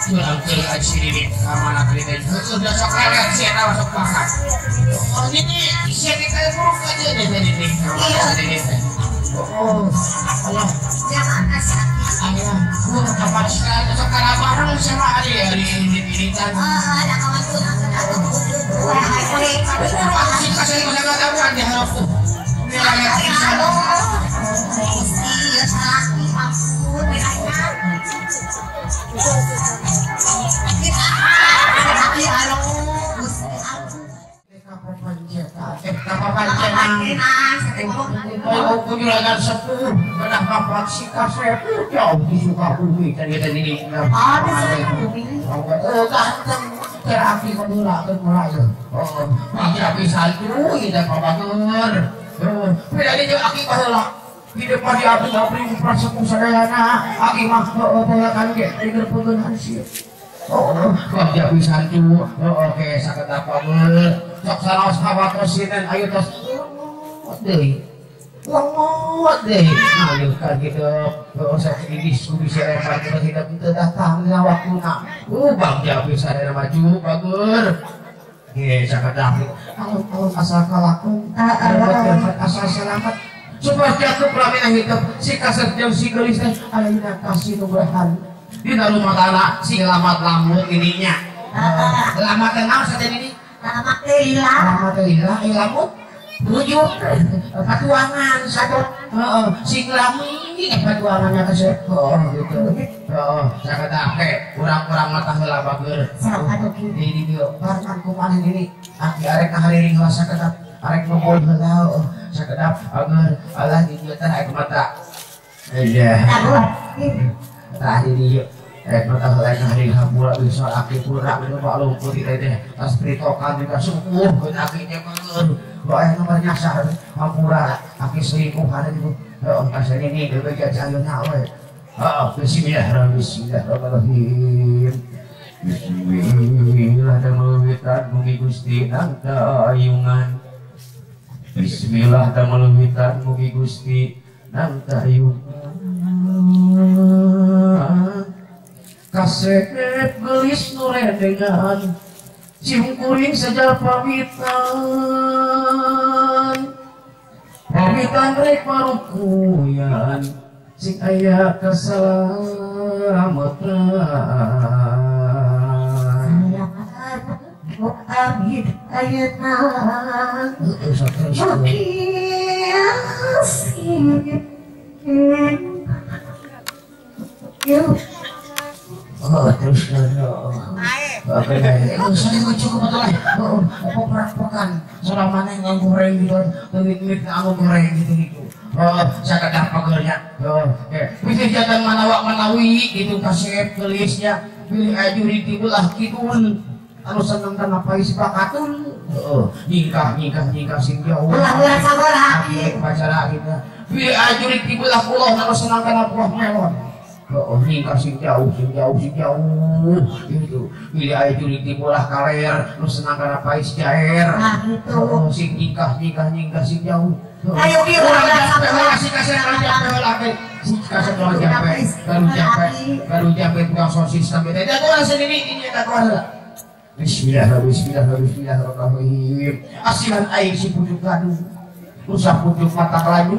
Tulang tulang sini nih, mana kita udah sok lewat sih, tahu sok makan. Oh ini sini kayak buruk aja deh tadi nih. Oh, Allah. Jangan kasih. Ayah, kapan sekali sok karabarang sama hari ini kan. Ada kawan tuh masih kasih masalah tahu aja harus tuh. Ini lagi insya Allah. Iya salah, ampun, bedanya. Juragan sepuh, kenapa faksi kasep jauh di Sukabumi dan kita ini. Ganteng, terapi kedua mulai. Oh, tidak bisa itu, tidak apa-apa. Beda dia aki bahula. Di depan dia api prasepu sadayana, aki mah kan ge di pegunungan sih. Oh, kok dia bisa itu. Oke, sakit apa sok salaos kawatosinen ayo tos. Deui. Lemot deh. Ayo kan gitu. Usah idis ku bisa lebar kita hidup itu datang waktuna. Bang dia bisa ada maju bagur. Ye, sakit apa? Alun-alun asal kalakun. Asal selamat. Supaya jatuh pelaminan hidup si kasar jauh si gelis teh alaina kasih nugrahan di dalam matana si lamat lamut ininya lamat kenal saja ini lamat tehilah lamut tujuh patuangan satu si lami patuangannya kasih gitu saya kata kurang mata heula bager ini dia barang kumaha ini aki arek kahariring heula sakedap arek ngomong heula sakedap agar Allah dijuatan air mata iya tadi dia air mata lain hari hapura bisa aki pura itu pak lumpur itu deh tas peritokan juga subuh akinya bager bae nomor nyasar hapura aki selingkuh ada itu kasih ini dia jajalnya we bismillahirrahmanirrahim bismillah dan mewitan mugi Gusti nang ayungan bismillah dan meluhitan mugi Gusti nang tayung kasep gelis nuredengan cium kuring saja pamitan rek parukuyan sing aya keselamatan amin ayatna terus saya cukup betul apa peran selama yang goreng gitu duit goreng gitu saya kadang pagernya bisa jatan manawi gitu kasep gelisnya pilih ajuri tibulah kidul anu seneng kan apa isi pakatun nikah sing jauh ulah sabar pacara kita pilih ajuri tibulah kuloh anu seneng kan apa melon nikah sing jauh gitu pilih ajuri tibulah kaler anu seneng kan apa isi jair gitu sing nikah sing jauh ayo ki urang sampai si kasih lagi kasih baru jampe tukang sosis sampai tadi aku sendiri ini tak kuasa. Bismillahirrahmanirrahim. Asilan air si pucuk gaduh, usah pucuk mata kelaju.